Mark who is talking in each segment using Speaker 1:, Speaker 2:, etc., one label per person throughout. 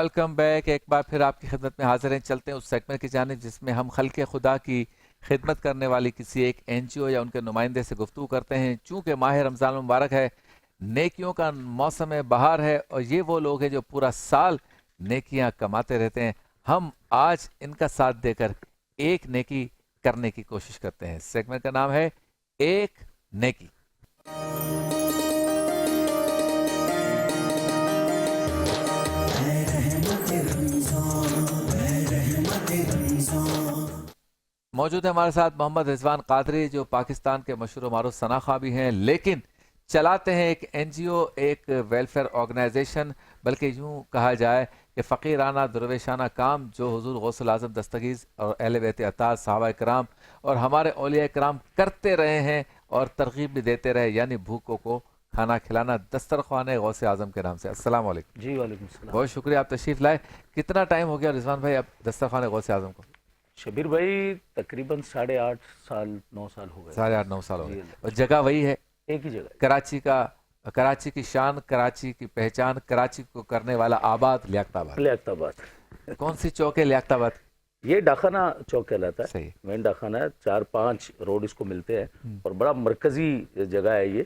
Speaker 1: Welcome back. ایک بار پھر آپ کی خدمت میں حاضر ہیں. چلتے ہیں اس سیگمنٹ کی جانب جس میں ہم خلق خدا کی خدمت کرنے والی کسی ایک این جی او یا ان کے نمائندے سے گفتگو کرتے ہیں. چونکہ ماہ رمضان مبارک ہے، نیکیوں کا موسم بہار ہے، اور یہ وہ لوگ ہیں جو پورا سال نیکیاں کماتے رہتے ہیں. ہم آج ان کا ساتھ دے کر ایک نیکی کرنے کی کوشش کرتے ہیں. سیگمنٹ کا نام ہے ایک نیکی. موجود ہے ہمارے ساتھ محمد رضوان قادری، جو پاکستان کے مشہور و معروف ثنا خواہ بھی ہیں، لیکن چلاتے ہیں ایک این جی او، ایک ویلفیئر آرگنائزیشن، بلکہ یوں کہا جائے کہ فقیرانہ درویشانہ کام جو حضور غوث الاعظم دستگیر اور اہل بیت اطاعت صحابہ کرام اور ہمارے اولیاء کرام کرتے رہے ہیں اور ترغیب بھی دیتے رہے، یعنی بھوکوں کو کھانا کھلانا. دسترخوان غوث اعظم کے نام سے. السلام علیکم.
Speaker 2: جی وعلیکم السلام.
Speaker 1: بہت شکریہ آپ تشریف لائے. کتنا ٹائم ہو گیا رضوان بھائی اب دسترخوان غوث اعظم کو؟
Speaker 2: شبیر بھائی تقریباً 8.5 سال 9 سال ہو گئے.
Speaker 1: 8.5 9 سال ہو گئے. اور جگہ وہی ہے،
Speaker 2: ایک ہی جگہ،
Speaker 1: کراچی کی شان، کراچی کی پہچان، کراچی کو کرنے والا آباد لیاقت آباد.
Speaker 2: لیاقت آباد.
Speaker 1: کون سی چوک ہے لیاقت آباد؟
Speaker 2: یہ ڈاکخانہ چوک کہلاتا ہے.
Speaker 1: صحیح.
Speaker 2: مین ڈاکخانہ ہے، 4-5 روڈ اس کو ملتے ہیں اور بڑا مرکزی جگہ ہے یہ.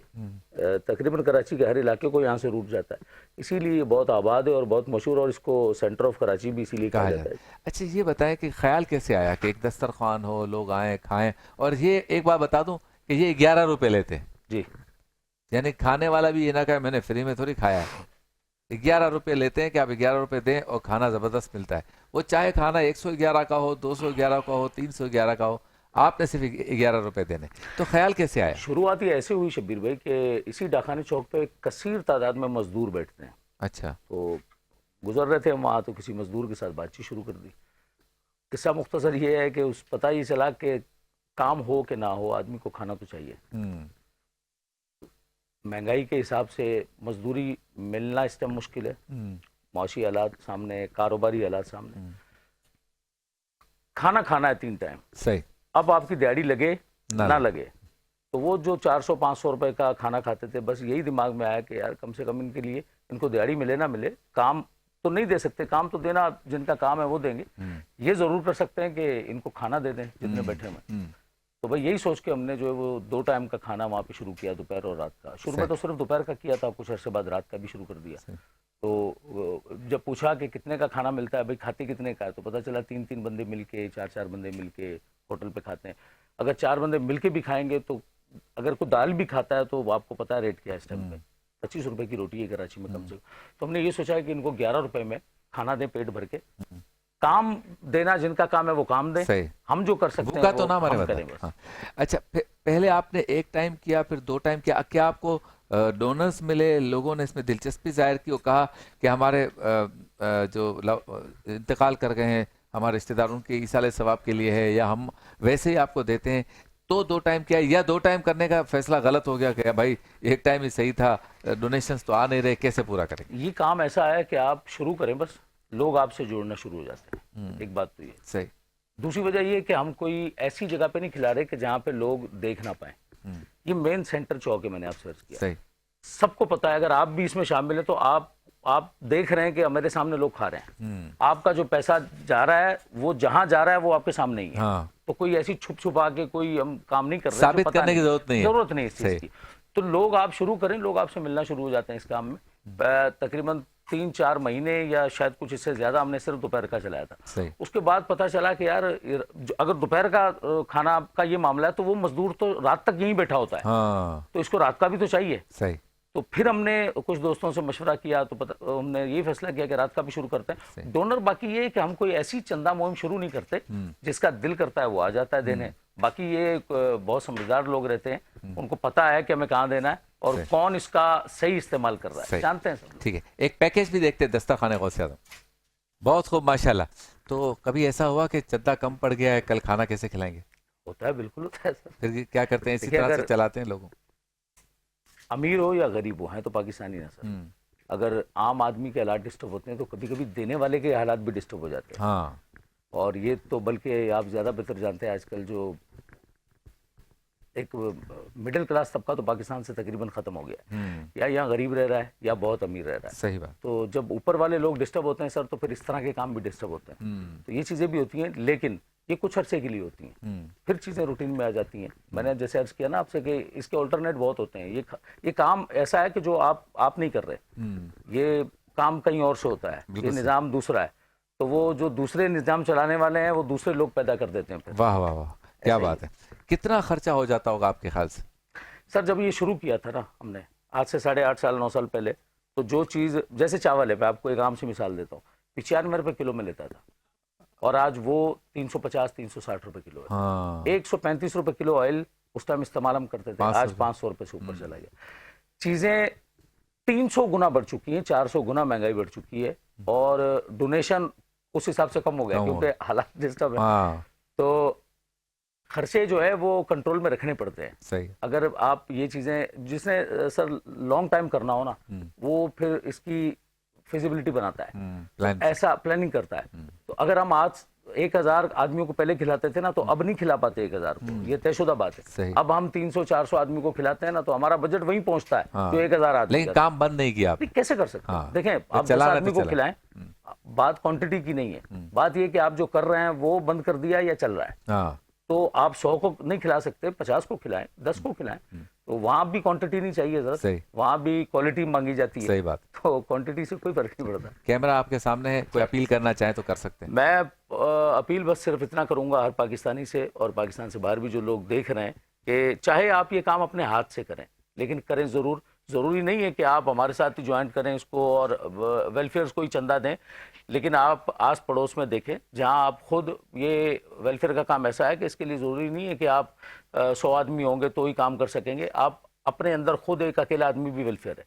Speaker 2: تقریباً کراچی کے ہر علاقے کو یہاں سے روٹ جاتا ہے، اسی لیے یہ بہت آباد ہے اور بہت مشہور، اور اس کو سینٹر آف کراچی بھی اسی لیے کہا جاتا ہے.
Speaker 1: اچھا یہ بتائیں کہ خیال کیسے آیا کہ ایک دسترخوان ہو، لوگ آئیں کھائیں؟ اور یہ ایک بات بتا دوں کہ یہ 11 روپے لیتے ہیں.
Speaker 2: جی،
Speaker 1: یعنی کھانے والا بھی یہ نہ کہے میں نے فری میں تھوڑی کھایا ہے. 11 روپے لیتے ہیں کہ آپ 11 روپے دیں اور کھانا زبردست ملتا ہے. وہ چاہے کھانا 111 کا ہو، 211 کا ہو، 311 کا ہو، آپ نے صرف 11 روپے دینے. تو خیال کیسے آیا؟
Speaker 2: شروعات ہی ایسے ہوئی شبیر بھائی کہ اسی ڈاکخانے چوک پہ کثیر تعداد میں مزدور بیٹھتے ہیں.
Speaker 1: اچھا.
Speaker 2: تو گزر رہے تھے وہاں تو کسی مزدور کے ساتھ بات چیت شروع کر دی. قصہ مختصر یہ ہے کہ اس پتہ یہ چلا کہ کام ہو کہ نہ ہو آدمی کو کھانا تو چاہیے. مہنگائی کے حساب سے مزدوری ملنا اس ٹائم مشکل ہے، معاشی حالات سامنے، کاروباری حالات سامنے. کھانا کھانا ہے 3 ٹائم.
Speaker 1: صحیح.
Speaker 2: اب آپ کی دیہڑی لگے نہ لگے، تو وہ جو 400-500 روپے کا کھانا کھاتے تھے، بس یہی دماغ میں آیا کہ یار کم سے کم ان کے لیے، ان کو دیہڑی ملے نہ ملے، کام تو نہیں دے سکتے، کام تو دینا جن کا کام ہے وہ دیں گے، یہ ضرور کر سکتے ہیں کہ ان کو کھانا دے دیں جتنے بیٹھے ہوئے. تو بھائی یہی سوچ کے ہم نے جو ہے وہ 2 ٹائم کا کھانا وہاں پہ شروع کیا، دوپہر اور رات کا. شروع میں تو صرف دوپہر کا کیا تھا، کچھ عرصے بعد رات کا بھی شروع کر دیا. تو جب پوچھا کہ کتنے کا کھانا ملتا ہے، بھائی کھاتے کتنے کا ہے، تو پتہ چلا 3 بندے مل کے، 4 بندے مل کے ہوٹل پہ کھاتے ہیں. اگر 4 بندے مل کے بھی کھائیں گے تو اگر کوئی دال بھی کھاتا ہے تو وہ آپ کو پتہ ہے ریٹ کیا ہے اس ٹائم پہ، 25 روپے کی روٹی ہے کراچی میں کم سے کم. تو ہم نے یہ سوچا کہ ان کو 11 روپے میں کھانا دیں پیٹ بھر کے. کام دینا جن کا کام ہے وہ کام دیں، ہم جو کر سکتے ہیں وہ ہم کریں بس.
Speaker 1: اچھا پہلے آپ نے 1 ٹائم کیا، پھر 2 ٹائم کیا. کیا آپ کو ڈونرز ملے، لوگوں نے اس میں دلچسپی ظاہر کی اور کہا کہ ہمارے جو انتقال کر گئے ہیں ہمارے رشتہ دار، ان کے ایصال ثواب کے لیے ہے، یا ہم ویسے ہی آپ کو دیتے ہیں؟ تو 2 ٹائم کیا، یا 2 ٹائم کرنے کا فیصلہ غلط ہو گیا کہ بھائی 1 ٹائم ہی صحیح تھا، ڈونیشنز تو آ نہیں رہے، کیسے پورا کریں؟
Speaker 2: یہ کام ایسا ہے کہ آپ شروع کریں بس، لوگ آپ سے جوڑنا شروع ہو جاتے ہیں. ایک بات تو یہ
Speaker 1: صحیح.
Speaker 2: دوسری وجہ یہ ہے کہ ہم کوئی ایسی جگہ پہ نہیں کھلا رہے کہ جہاں پہ لوگ دیکھ نہ پائیں. یہ مین سینٹر چوک ہے، میں نے آپ سے عرض کیا.
Speaker 1: صحیح.
Speaker 2: سب کو پتا ہے، اگر آپ بھی اس میں شامل ہیں تو آپ دیکھ رہے ہیں کہ میرے سامنے لوگ کھا رہے ہیں. آپ کا جو پیسہ جا رہا ہے وہ جہاں جا رہا ہے وہ آپ کے سامنے ہی ہے. تو کوئی ایسی چھپا کے کوئی ہم کام نہیں کر رہے،
Speaker 1: ثابت کرنے کی ضرورت نہیں
Speaker 2: ہے اس چیز کی. تو لوگ آپ شروع کریں، لوگ آپ سے ملنا شروع ہو جاتے ہیں اس کام میں. تقریباً 3-4 مہینے یا شاید کچھ اس سے زیادہ ہم نے صرف دوپہر کا چلایا تھا. اس کے بعد پتہ چلا کہ یار اگر دوپہر کا کھانا کا یہ معاملہ ہے تو وہ مزدور تو رات تک یہیں بیٹھا ہوتا ہے، تو اس کو رات کا بھی تو چاہیے. تو پھر ہم نے کچھ دوستوں سے مشورہ کیا تو ہم نے یہ فیصلہ کیا کہ رات کا بھی شروع کرتے ہیں. ڈونر باقی یہ ہے کہ ہم کوئی ایسی چندہ مہم شروع نہیں کرتے، جس کا دل کرتا ہے وہ آ جاتا ہے دینے. باقی یہ بہت سمجھدار لوگ رہتے ہیں، ان کو پتا ہے کہ ہمیں کہاں دینا ہے اور کون اس کا صحیح استعمال کر رہا ہے، جانتے ہیں سب.
Speaker 1: ٹھیک ہے، ایک پیکیج بھی دیکھتے ہیں دسترخوان غوث اعظم. بہت خوب ماشاءاللہ. تو کبھی ایسا ہوا کہ چندہ کم پڑ گیا ہے، کل کھانا کیسے کھلائیں گے؟
Speaker 2: ہوتا ہے، بالکل ہوتا ہے سر.
Speaker 1: پھر کیا کرتے ہیں؟ اسی طرح سے چلاتے ہیں لوگوں.
Speaker 2: امیر ہو یا غریب ہو، ہیں تو پاکستانی نا سر. اگر عام آدمی کے حالات ڈسٹرب ہوتے ہیں تو کبھی کبھی دینے والے کے حالات بھی ڈسٹرب ہو جاتے ہیں. اور یہ تو بلکہ آپ زیادہ بہتر جانتے ہیں، آج کل جو ایک مڈل کلاس طبقہ تو پاکستان سے تقریباً ختم ہو گیا ہے، یا یہاں غریب رہ رہا ہے یا بہت امیر رہ رہا ہے.
Speaker 1: صحیح بات.
Speaker 2: تو جب اوپر والے لوگ ڈسٹرب ہوتے ہیں سر تو پھر اس طرح کے کام بھی ڈسٹرب ہوتے ہیں. تو یہ چیزیں بھی ہوتی ہیں لیکن یہ کچھ عرصے کے لیے ہوتی ہیں، پھر چیزیں روٹین میں آ جاتی ہیں. میں نے جیسے عرض کیا نا آپ سے کہ اس کے آلٹرنیٹ بہت ہوتے ہیں. یہ کام ایسا ہے کہ جو آپ نہیں کر رہے، یہ کام کہیں اور سے ہوتا ہے، یہ نظام دوسرا ہے. تو وہ جو دوسرے نظام چلانے والے ہیں وہ دوسرے لوگ پیدا کر دیتے ہیں.
Speaker 1: واہ واہ واہ، کیا بات ہے. کتنا خرچہ ہو جاتا ہوگا آپ کے خیال سے؟
Speaker 2: سر جب یہ شروع کیا تھا نا ہم نے آج سے 8.5 سال 9 سال پہلے، تو جو چیز جیسے چاول ہے، میں آپ کو ایک عام سی مثال دیتا ہوں، 95 روپے کلو میں لیتا تھا اور آج وہ 350 360 روپے کلو ہے. 135 روپے کلو آئل اس ٹائم استعمال ہم کرتے تھے، آج 500 روپے سے اوپر چلا گیا. چیزیں 300 گنا بڑھ چکی ہیں، 400 گنا مہنگائی بڑھ چکی ہے اور ڈونیشن اس حساب سے کم ہو گیا کیونکہ حالات ڈسٹرب ہے. تو خرچے جو ہے وہ کنٹرول میں رکھنے پڑتے ہیں.
Speaker 1: صحیح. اگر
Speaker 2: آپ یہ چیزیں جس نے سر لانگ ٹائم کرنا ہو نا وہ پھر اس کی فیزیبلٹی بناتا ہے، ایسا پلاننگ کرتا ہے. تو اگر ہم آج 1000 آدمیوں کو پہلے کھلاتے تھے نا تو اب نہیں کھلا پاتے 1000 کو، یہ طے شدہ بات ہے. اب ہم 300 400 آدمی کو کھلاتے ہیں نا تو ہمارا بجٹ وہیں پہنچتا ہے جو 1000 آدمی.
Speaker 1: لیکن کام بند نہیں کیا آپ.
Speaker 2: کیسے کر سکتے ہیں؟ دیکھیں آپ 10 آدمی کو کھلائیں، بات کوانٹٹی کی نہیں ہے، بات یہ کہ آپ جو کر رہے ہیں وہ بند کر دیا یا چل رہا ہے. تو آپ 100 کو نہیں کھلا سکتے، 50 کو کھلائیں، 10 کو کھلائیں. تو وہاں بھی کوانٹٹی نہیں چاہیے ضرورت، وہاں بھی کوالٹی مانگی جاتی ہے.
Speaker 1: صحیح بات.
Speaker 2: تو کوانٹٹی سے کوئی فرق نہیں پڑتا.
Speaker 1: کیمرہ آپ کے سامنے ہے، کوئی اپیل کرنا چاہیں تو کر سکتے ہیں.
Speaker 2: میں اپیل بس صرف اتنا کروں گا ہر پاکستانی سے اور پاکستان سے باہر بھی جو لوگ دیکھ رہے ہیں کہ چاہے آپ یہ کام اپنے ہاتھ سے کریں لیکن کریں ضرور. ضروری نہیں ہے کہ آپ ہمارے ساتھ ہی جوائنٹ کریں اس کو اور ویلفیئرز کو ہی چندہ دیں، لیکن آپ آس پڑوس میں دیکھیں جہاں آپ خود، یہ ویلفیئر کا کام ایسا ہے کہ اس کے لیے ضروری نہیں ہے کہ آپ 100 آدمی ہوں گے تو ہی کام کر سکیں گے. آپ اپنے اندر خود ایک اکیلا آدمی بھی ویلفیئر ہے.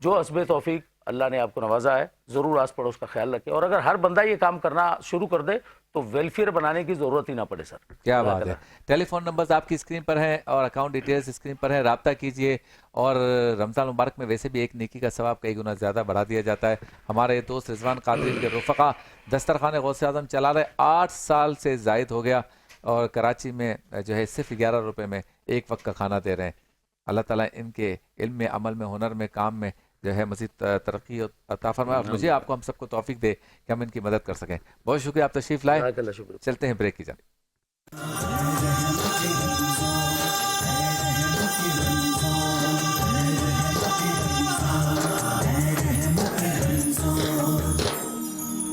Speaker 2: جو حسب توفیق اللہ نے آپ کو نوازا ہے ضرور آس پڑوس کا خیال رکھیں اور اگر ہر بندہ یہ کام کرنا شروع کر دے تو ویلفیئر بنانے کی ضرورت ہی نہ پڑے. سر
Speaker 1: کیا بات ہے. ٹیلی فون نمبرز آپ کی اسکرین پر ہیں اور اکاؤنٹ ڈیٹیلز اسکرین پر ہیں، رابطہ کیجئے. اور رمضان مبارک میں ویسے بھی ایک نیکی کا ثواب کئی گنا زیادہ بڑھا دیا جاتا ہے. ہمارے دوست رضوان قادری کے رفقا دسترخوان غوث اعظم چلا رہے، 8 سال سے زائد ہو گیا اور کراچی میں جو ہے صرف 11 روپے میں ایک وقت کا کھانا دے رہے ہیں. اللہ تعالیٰ ان کے علم میں، عمل میں، ہنر میں، کام میں جو ہے مزید ترقی عطا فرمائے. مجھے آپ کو ہم سب کو توفیق دے کہ ہم ان کی مدد کر سکیں. بہت شکریہ آپ تشریف لائے.
Speaker 2: شکریہ.
Speaker 1: چلتے ہیں بریک کی جانب.